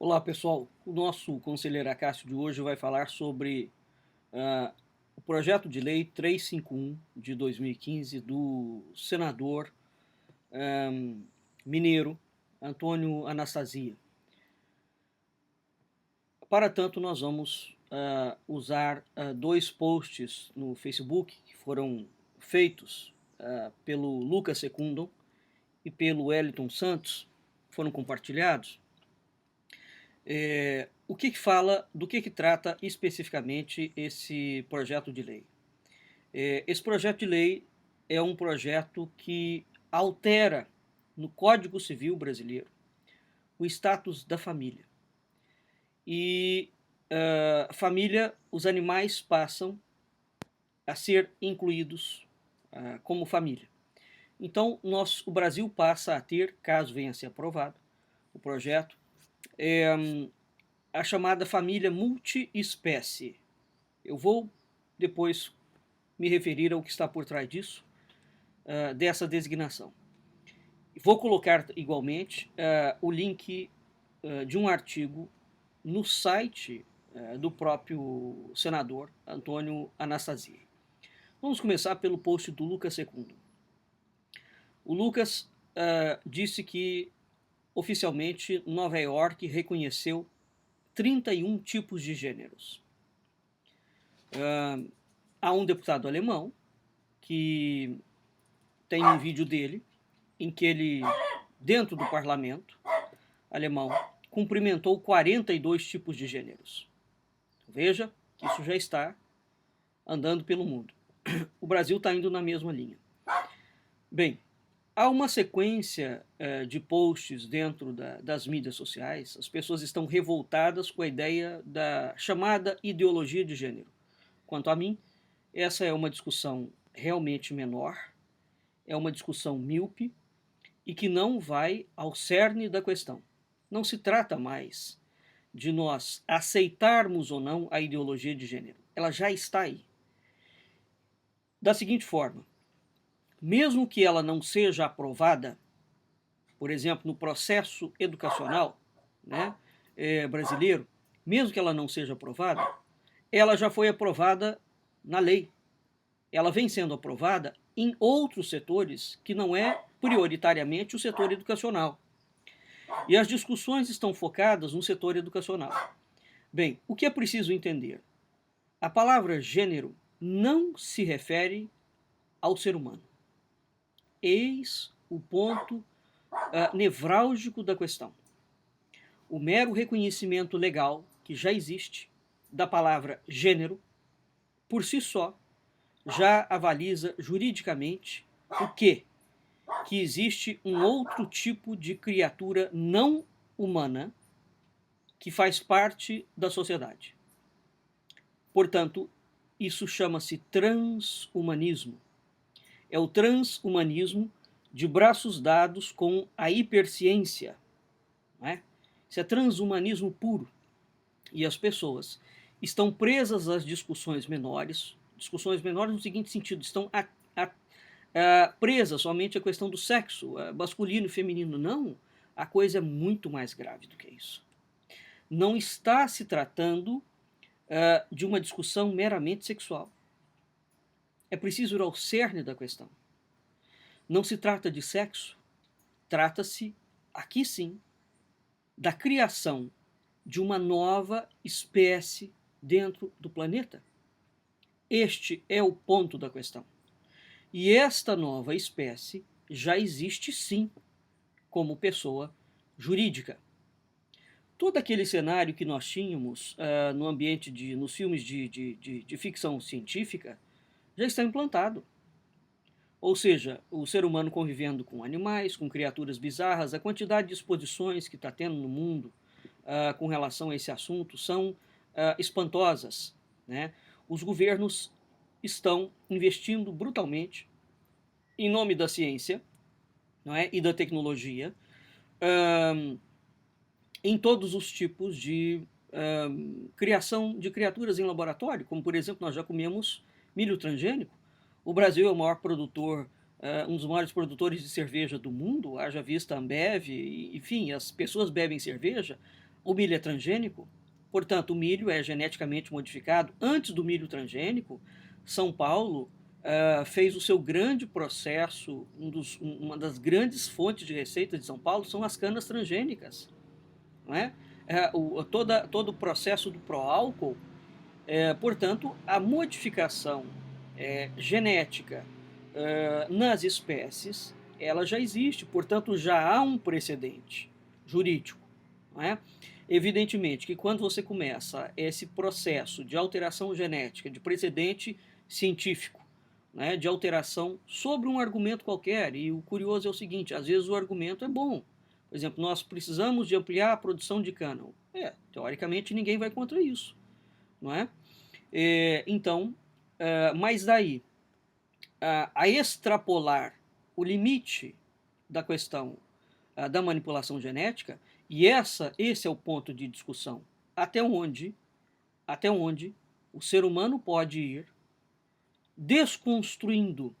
Olá pessoal, o nosso conselheiro Acácio de hoje vai falar sobre o projeto de lei 351 de 2015 do senador mineiro Antônio Anastasia. Para tanto, nós vamos usar dois posts no Facebook que foram feitos pelo Lucas Secundum e pelo Wellington Santos, foram compartilhados. O que fala, do que trata especificamente esse projeto de lei? Esse projeto de lei é um projeto que altera no Código Civil brasileiro o status da família. E família, os animais passam a ser incluídos como família. Então, o Brasil passa a ter, caso venha a ser aprovado o projeto, a chamada família multiespécie. Eu vou depois me referir ao que está por trás disso, dessa designação. Vou colocar igualmente o link de um artigo no site do próprio senador Antônio Anastasia. Vamos começar pelo post do Lucas Secundum. O Lucas disse que oficialmente Nova York reconheceu 31 tipos de gêneros. Há um deputado alemão que tem um vídeo dele em que ele, dentro do parlamento alemão, cumprimentou 42 tipos de gêneros. Veja que isso já está andando pelo mundo. O Brasil está indo na mesma linha. Bem, há uma sequência de posts dentro das mídias sociais. As pessoas estão revoltadas com a ideia da chamada ideologia de gênero. Quanto a mim, essa é uma discussão realmente menor, é uma discussão míope e que não vai ao cerne da questão. Não se trata mais de nós aceitarmos ou não a ideologia de gênero. Ela já está aí. Da seguinte forma, mesmo que ela não seja aprovada, por exemplo, no processo educacional brasileiro, mesmo que ela não seja aprovada, ela já foi aprovada na lei. Ela vem sendo aprovada em outros setores que não é prioritariamente o setor educacional. E as discussões estão focadas no setor educacional. Bem, o que é preciso entender? A palavra gênero não se refere ao ser humano. Eis o ponto nevrálgico da questão. O mero reconhecimento legal que já existe da palavra gênero, por si só, já avaliza juridicamente o quê? Que existe um outro tipo de criatura não humana que faz parte da sociedade. Portanto, isso chama-se transhumanismo. É o transhumanismo de braços dados com a hiperciência. Não é? Isso é transhumanismo puro. E as pessoas estão presas às discussões menores no seguinte sentido, estão presas somente à questão do sexo, masculino e feminino. Não, a coisa é muito mais grave do que isso. Não está se tratando de uma discussão meramente sexual. É preciso ir ao cerne da questão. Não se trata de sexo, trata-se, aqui sim, da criação de uma nova espécie dentro do planeta. Este é o ponto da questão. E esta nova espécie já existe sim, como pessoa jurídica. Todo aquele cenário que nós tínhamos no ambiente nos filmes de ficção científica já está implantado. Ou seja, o ser humano convivendo com animais, com criaturas bizarras, a quantidade de exposições que está tendo no mundo com relação a esse assunto são espantosas. Né? Os governos estão investindo brutalmente em nome da ciência, não é? E da tecnologia em todos os tipos de criação de criaturas em laboratório, como por exemplo nós já comemos milho transgênico. O Brasil é o maior produtor, um dos maiores produtores de cerveja do mundo, haja vista a Ambev, enfim, as pessoas bebem cerveja O milho é transgênico, portanto, o milho é geneticamente modificado. Antes do milho transgênico, São Paulo fez o seu grande processo, uma das grandes fontes de receita de São Paulo são as canas transgênicas. Não é? Todo o processo do pró-álcool, portanto, a modificação genética nas espécies, ela já existe, portanto, já há um precedente jurídico. Não é? Evidentemente que quando você começa esse processo de alteração genética, de precedente científico, né, de alteração sobre um argumento qualquer, e o curioso é o seguinte, às vezes o argumento é bom. Por exemplo, nós precisamos de ampliar a produção de cana. Teoricamente ninguém vai contra isso, não é? Então, mas daí a extrapolar o limite da questão da manipulação genética, e esse é o ponto de discussão, até onde o ser humano pode ir desconstruindo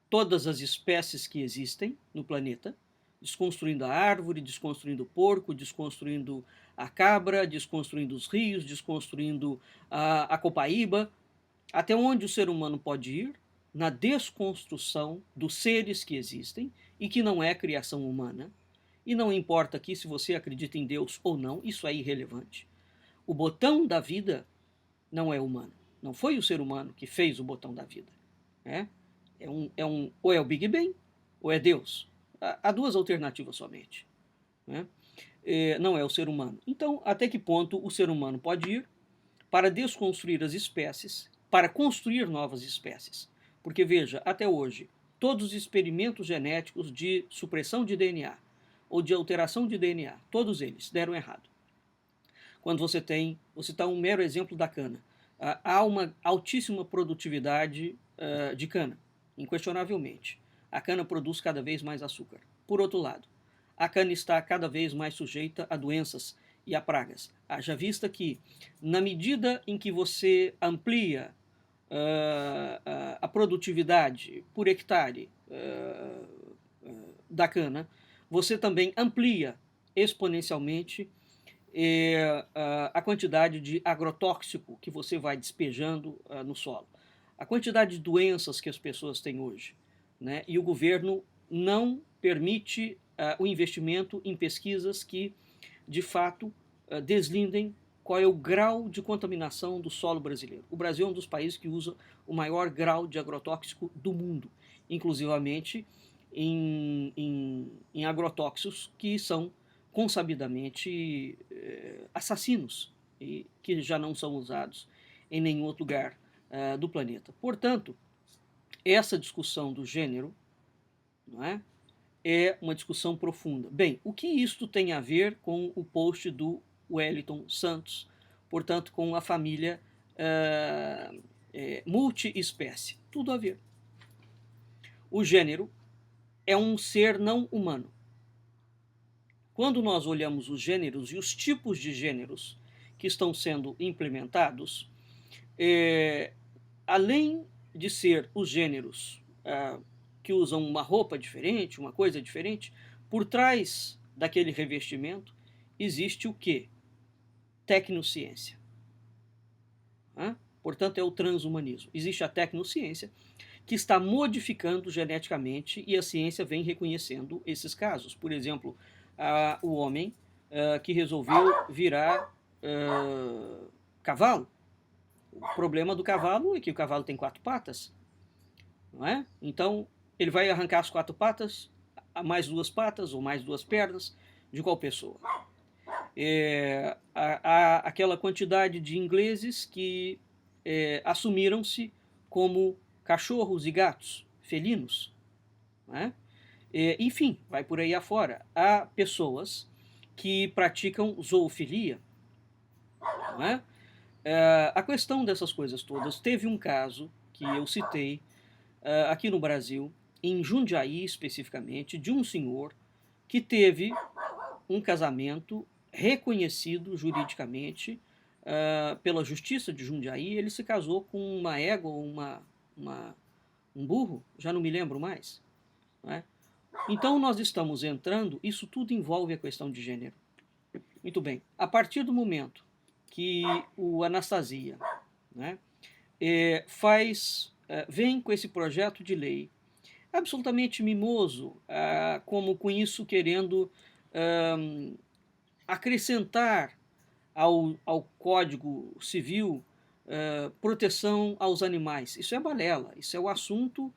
todas as espécies que existem no planeta, desconstruindo a árvore, desconstruindo o porco, desconstruindo a cabra, desconstruindo os rios, desconstruindo a copaíba, até onde o ser humano pode ir na desconstrução dos seres que existem e que não é criação humana. E não importa aqui se você acredita em Deus ou não, isso é irrelevante. O botão da vida não é humano. Não foi o ser humano que fez o botão da vida. Ou é o Big Bang, ou é Deus. Há duas alternativas somente. Não é o ser humano. Então, até que ponto o ser humano pode ir para desconstruir as espécies, para construir novas espécies? Porque, veja, até hoje, todos os experimentos genéticos de supressão de DNA ou de alteração de DNA, todos eles deram errado. Quando você está um mero exemplo da cana. Há uma altíssima produtividade de cana, inquestionavelmente. A cana produz cada vez mais açúcar. Por outro lado, a cana está cada vez mais sujeita a doenças e a pragas. Haja vista que, na medida em que você amplia a produtividade por hectare da cana, você também amplia exponencialmente a quantidade de agrotóxico que você vai despejando no solo. A quantidade de doenças que as pessoas têm hoje. Né? E o governo não permite o investimento em pesquisas que, de fato, deslindem qual é o grau de contaminação do solo brasileiro. O Brasil é um dos países que usa o maior grau de agrotóxico do mundo, inclusivamente em agrotóxicos que são consabidamente assassinos e que já não são usados em nenhum outro lugar do planeta. Portanto, essa discussão do gênero, não é uma discussão profunda. Bem, o que isto tem a ver com o post do Wellington Santos, portanto, com a família multiespécie? Tudo a ver. O gênero é um ser não humano. Quando nós olhamos os gêneros e os tipos de gêneros que estão sendo implementados, além de ser os gêneros que usam uma roupa diferente, uma coisa diferente, por trás daquele revestimento existe o quê? Tecnociência. Portanto, é o transhumanismo. Existe a tecnociência que está modificando geneticamente e a ciência vem reconhecendo esses casos. Por exemplo, o homem que resolveu virar cavalo. O problema do cavalo é que o cavalo tem 4 patas, não é? Então, ele vai arrancar as 4 patas, mais 2 patas ou mais 2 pernas de qual pessoa? Há aquela quantidade de ingleses que assumiram-se como cachorros e gatos, felinos, não é? Enfim, vai por aí afora. Há pessoas que praticam zoofilia, não é? A questão dessas coisas todas, teve um caso que eu citei aqui no Brasil, em Jundiaí especificamente, de um senhor que teve um casamento reconhecido juridicamente pela Justiça de Jundiaí. Ele se casou com uma égua, um burro, já não me lembro mais. Não é? Então nós estamos entrando, isso tudo envolve a questão de gênero. Muito bem. A partir do momento que o Anastasia, né, vem com esse projeto de lei absolutamente mimoso, como com isso querendo acrescentar ao Código Civil proteção aos animais. Isso é balela, isso é o assunto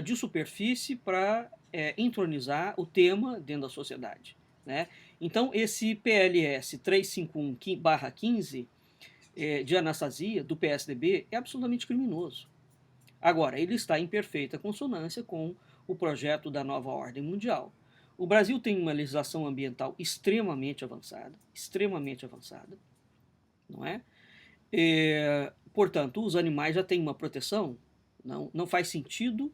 de superfície para entronizar o tema dentro da sociedade, né? Então, esse PLS 351/15 de Anastasia, do PSDB, é absolutamente criminoso. Agora, ele está em perfeita consonância com o projeto da nova ordem mundial. O Brasil tem uma legislação ambiental extremamente avançada, não é? Portanto, os animais já têm uma proteção. Não faz sentido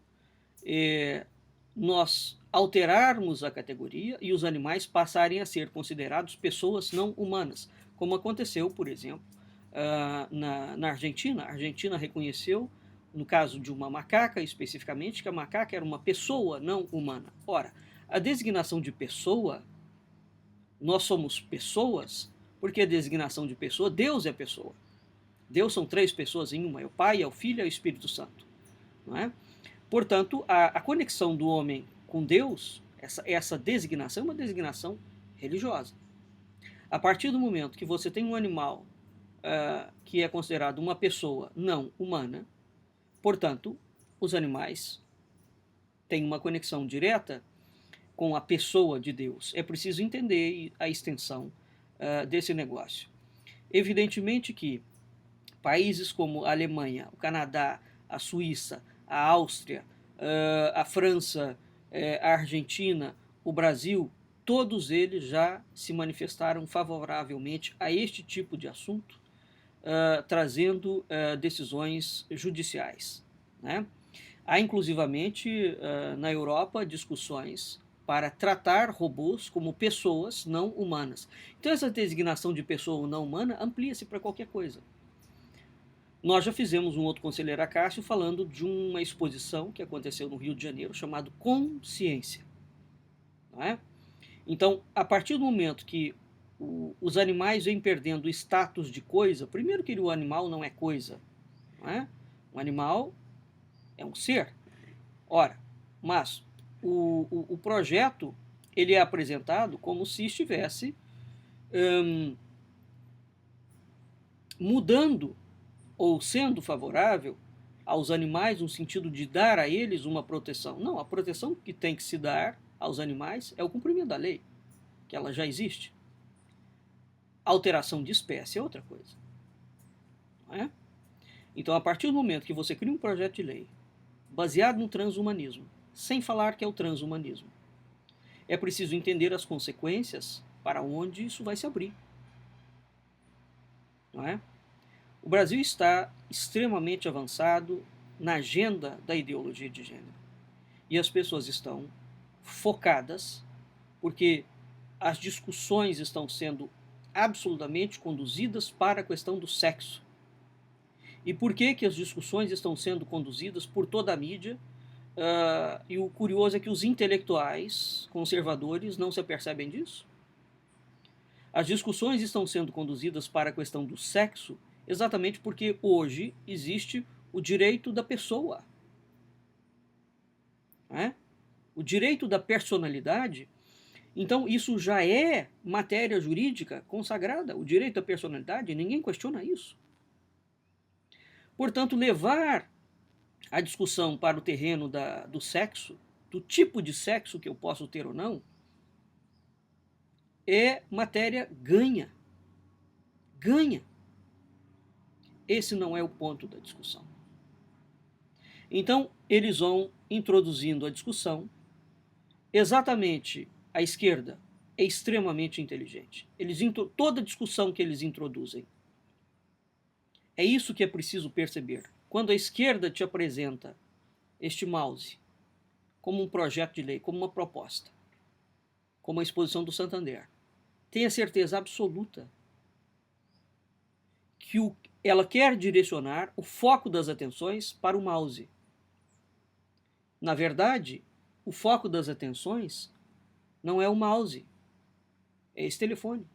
nós alterarmos a categoria e os animais passarem a ser considerados pessoas não humanas, como aconteceu, por exemplo, na Argentina. A Argentina reconheceu, no caso de uma macaca especificamente, que a macaca era uma pessoa não humana. Ora, a designação de pessoa, nós somos pessoas, porque a designação de pessoa, Deus é pessoa. Deus são 3 pessoas em uma, é o Pai, é o Filho e é o Espírito Santo. Não é? Portanto, a conexão do homem com Deus, essa designação é uma designação religiosa. A partir do momento que você tem um animal que é considerado uma pessoa não humana, portanto, os animais têm uma conexão direta com a pessoa de Deus. É preciso entender a extensão desse negócio. Evidentemente que países como a Alemanha, o Canadá, a Suíça, a Áustria, a França, a Argentina, o Brasil, todos eles já se manifestaram favoravelmente a este tipo de assunto, trazendo decisões judiciais, né? Há inclusivamente na Europa discussões para tratar robôs como pessoas não humanas. Então essa designação de pessoa não humana amplia-se para qualquer coisa. Nós já fizemos um outro conselheiro Acácio falando de uma exposição que aconteceu no Rio de Janeiro chamado Consciência. Não é? Então, a partir do momento que os animais vêm perdendo o status de coisa, primeiro que o animal não é coisa, não é? Um animal é um ser. Ora, mas o projeto ele é apresentado como se estivesse mudando ou sendo favorável aos animais no sentido de dar a eles uma proteção. Não, a proteção que tem que se dar aos animais é o cumprimento da lei, que ela já existe. A alteração de espécie é outra coisa. Não é? Então, a partir do momento que você cria um projeto de lei baseado no transhumanismo, sem falar que é o transhumanismo, é preciso entender as consequências para onde isso vai se abrir. Não é? O Brasil está extremamente avançado na agenda da ideologia de gênero. E as pessoas estão focadas porque as discussões estão sendo absolutamente conduzidas para a questão do sexo. E por que as discussões estão sendo conduzidas por toda a mídia? E o curioso é que os intelectuais conservadores não se apercebem disso. As discussões estão sendo conduzidas para a questão do sexo exatamente porque hoje existe o direito da pessoa. Né? O direito da personalidade. Então, isso já é matéria jurídica consagrada. O direito à personalidade, ninguém questiona isso. Portanto, levar a discussão para o terreno do sexo, do tipo de sexo que eu posso ter ou não, é matéria ganha. Ganha. Esse não é o ponto da discussão. Então, eles vão introduzindo a discussão. Exatamente, a esquerda é extremamente inteligente. Toda discussão que eles introduzem, é isso que é preciso perceber. Quando a esquerda te apresenta este mouse como um projeto de lei, como uma proposta, como a exposição do Santander, tenha certeza absoluta que ela quer direcionar o foco das atenções para o mouse. Na verdade, o foco das atenções não é o mouse, é esse telefone.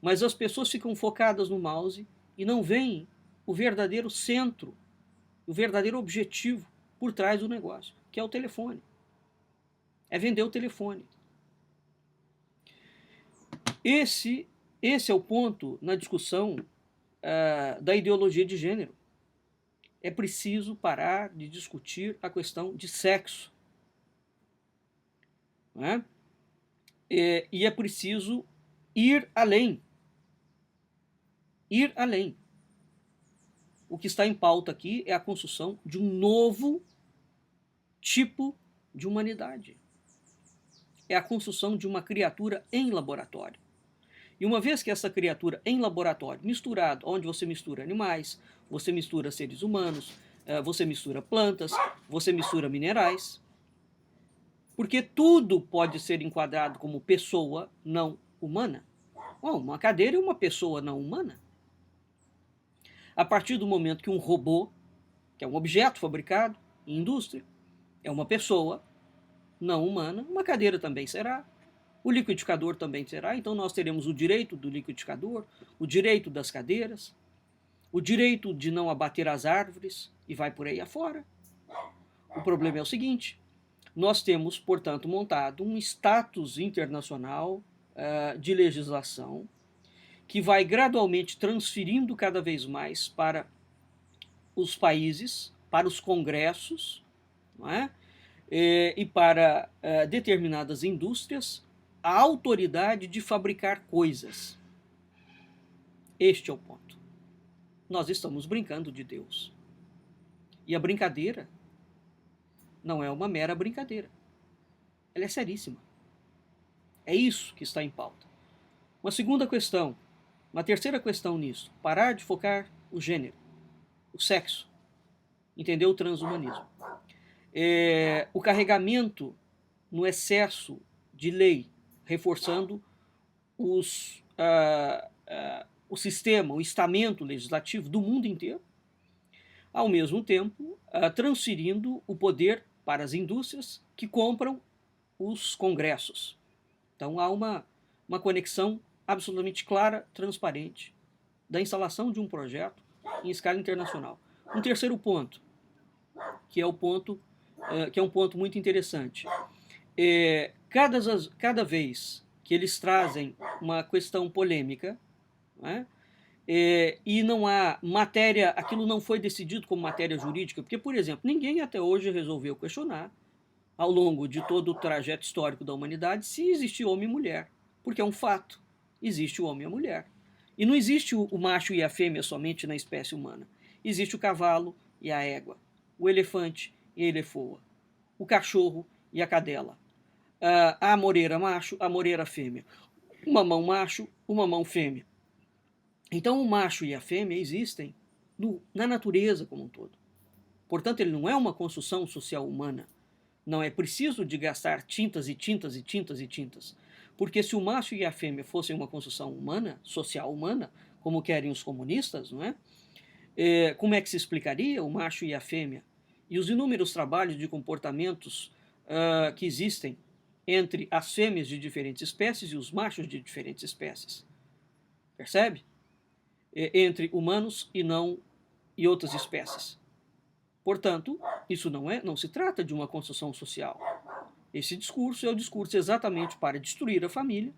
Mas as pessoas ficam focadas no mouse e não veem o verdadeiro centro, o verdadeiro objetivo por trás do negócio, que é o telefone. É vender o telefone. Esse é o ponto na discussão da ideologia de gênero. É preciso parar de discutir a questão de sexo. Não é? E é preciso ir além. Ir além. O que está em pauta aqui é a construção de um novo tipo de humanidade. É a construção de uma criatura em laboratório. E uma vez que essa criatura em laboratório, misturado, onde você mistura animais, você mistura seres humanos, você mistura plantas, você mistura minerais, porque tudo pode ser enquadrado como pessoa não humana. Bom, uma cadeira é uma pessoa não humana. A partir do momento que um robô, que é um objeto fabricado em indústria, é uma pessoa não humana, uma cadeira também será. O liquidificador também será, então nós teremos o direito do liquidificador, o direito das cadeiras, o direito de não abater as árvores e vai por aí afora. O problema é o seguinte, nós temos, portanto, montado um status internacional de legislação que vai gradualmente transferindo cada vez mais para os países, para os congressos, não é? E para determinadas indústrias, a autoridade de fabricar coisas. Este é o ponto. Nós estamos brincando de Deus. E a brincadeira não é uma mera brincadeira. Ela é seríssima. É isso que está em pauta. Uma segunda questão, uma terceira questão nisso, parar de focar o gênero, o sexo, entender o transhumanismo. O carregamento no excesso de lei, reforçando o sistema, o estamento legislativo do mundo inteiro, ao mesmo tempo transferindo o poder para as indústrias que compram os congressos. Então há uma conexão absolutamente clara, transparente, da instalação de um projeto em escala internacional. Um terceiro ponto, que é um ponto muito interessante. Cada vez que eles trazem uma questão polêmica, né, e não há matéria, aquilo não foi decidido como matéria jurídica, porque, por exemplo, ninguém até hoje resolveu questionar, ao longo de todo o trajeto histórico da humanidade, se existe homem e mulher, porque é um fato, existe o homem e a mulher. E não existe o macho e a fêmea somente na espécie humana. Existe o cavalo e a égua, o elefante e a elefoa, o cachorro e a cadela, a amoreira macho, a amoreira fêmea, o mamão macho, o mamão fêmea. Então o macho e a fêmea existem na natureza como um todo. Portanto, ele não é uma construção social humana. Não é preciso de gastar tintas e tintas e tintas e tintas. Porque se o macho e a fêmea fossem uma construção humana, social humana, como querem os comunistas, não é? Como é que se explicaria o macho e a fêmea? E os inúmeros trabalhos de comportamentos que existem entre as fêmeas de diferentes espécies e os machos de diferentes espécies. Percebe? Entre humanos e outras espécies. Portanto, isso não se trata de uma construção social. Esse discurso é o discurso exatamente para destruir a família,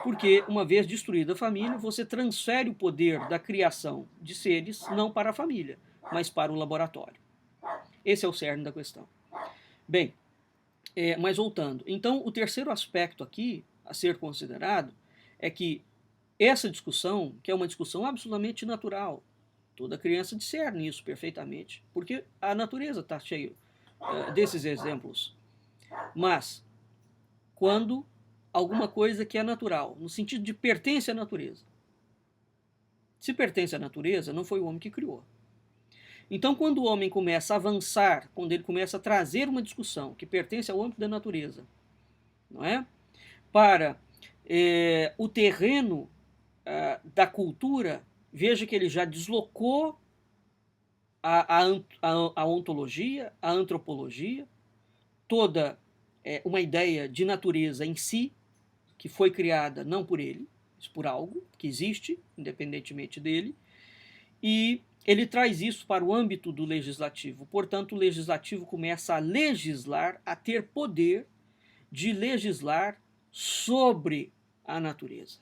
porque uma vez destruída a família, você transfere o poder da criação de seres não para a família, mas para o laboratório. Esse é o cerne da questão. Bem, mas voltando. Então, o terceiro aspecto aqui a ser considerado é que essa discussão, que é uma discussão absolutamente natural, toda criança discerne isso perfeitamente, porque a natureza está cheia desses exemplos. Mas, quando alguma coisa que é natural, no sentido de pertence à natureza. Se pertence à natureza, não foi o homem que criou. Então, quando o homem começa a avançar, quando ele começa a trazer uma discussão que pertence ao âmbito da natureza, não é? Para o terreno da cultura, veja que ele já deslocou a ontologia, a antropologia, toda uma ideia de natureza em si, que foi criada não por ele, por algo que existe, independentemente dele, e ele traz isso para o âmbito do legislativo. Portanto, o legislativo começa a legislar, a ter poder de legislar sobre a natureza.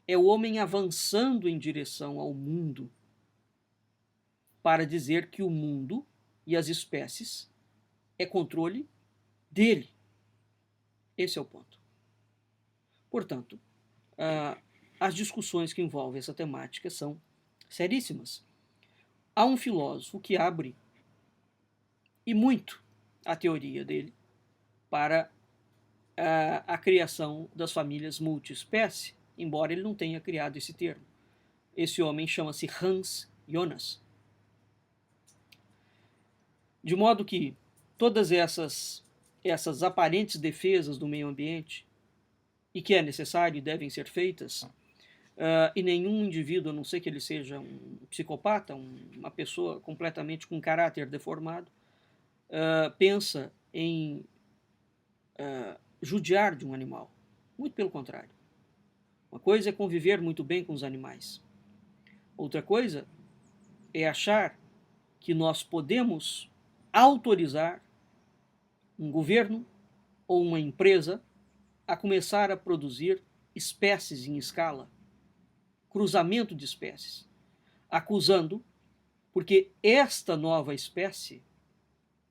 É o homem avançando em direção ao mundo para dizer que o mundo e as espécies é controle dele. Esse é o ponto. Portanto, as discussões que envolvem essa temática são seríssimas. Há um filósofo que abre, e muito, a teoria dele para a criação das famílias multiespécie, embora ele não tenha criado esse termo. Esse homem chama-se Hans Jonas. De modo que todas essas aparentes defesas do meio ambiente, e que é necessário e devem ser feitas, e nenhum indivíduo, a não ser que ele seja um psicopata, uma pessoa completamente com caráter deformado, pensa em judiar de um animal. Muito pelo contrário. Uma coisa é conviver muito bem com os animais. Outra coisa é achar que nós podemos autorizar um governo ou uma empresa a começar a produzir espécies em escala, cruzamento de espécies, acusando, porque esta nova espécie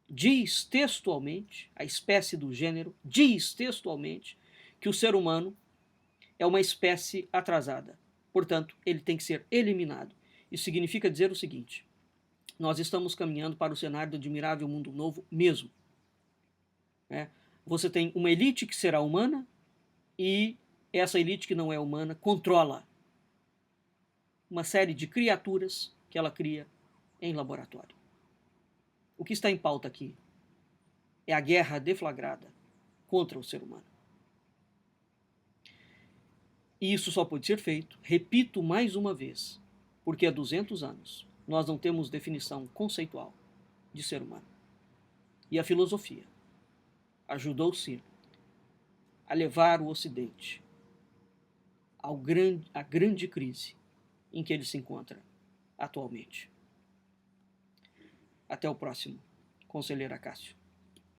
diz textualmente, a espécie do gênero diz textualmente que o ser humano é uma espécie atrasada. Portanto, ele tem que ser eliminado. Isso significa dizer o seguinte: nós estamos caminhando para o cenário do admirável mundo novo mesmo. Você tem uma elite que será humana e essa elite que não é humana controla uma série de criaturas que ela cria em laboratório. O que está em pauta aqui é a guerra deflagrada contra o ser humano. E isso só pode ser feito, repito mais uma vez, porque há 200 anos nós não temos definição conceitual de ser humano. E a filosofia ajudou sim a levar o Ocidente à grande crise em que ele se encontra atualmente. Até o próximo, Conselheiro Acácio.